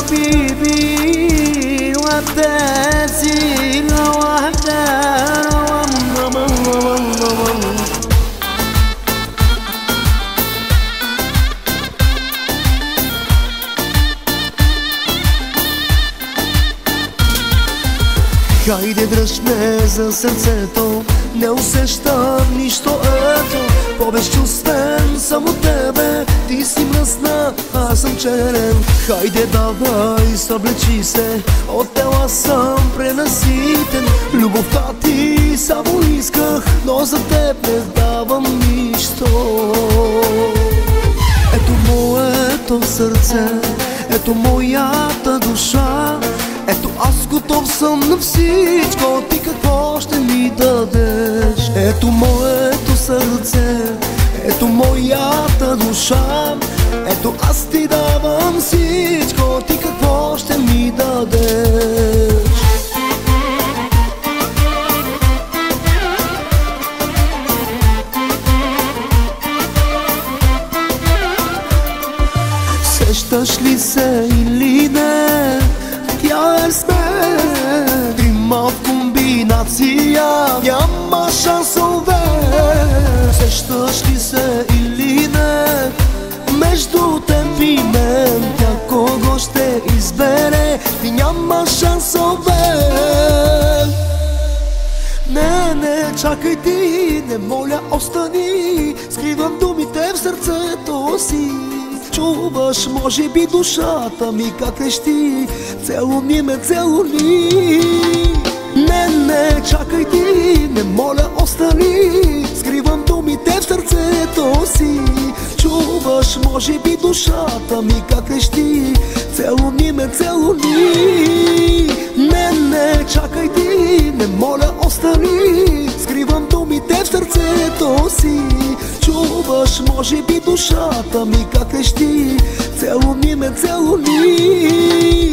حبيبي وابتسم لوحدها Хайде дръж ме за сърцето, не усещам нищо ето. По-безчувствен съм от тебе, ти си мръсна, аз съм черен. Хайде давай, съблечи се, от тела съм пренаситен. Любовта ти само исках, но за теб не давам нищо. Ето моето сърце, ето моята душа, ето аз готов съм на всичко, ти какво ще ми дадеш? Ето моето сърце, ето моята душа, ето аз ти давам всичко, ти какво ще ми дадеш? Сещаш ли се или не? Тя е с мен, трима в комбинация, няма шансове. Сещаш ли се или не? Между теб и мен, тя кого ще избере, ти няма шансове. Не, чакай ти, не моля остани, скривам думите в сърцето си. Чуваш, може би душата ми как крещи, целуни ме, целуни. Не, чакай ти, не моля остани, скривам думите в сърцето си. Чуваш, може би душата ми как крещи, целуни ме, целуни. Не, чакай ти, не моля остани, скривам думите в сърцето си. Чуваш, може би душата ми как крещи, целуни ме, целуни.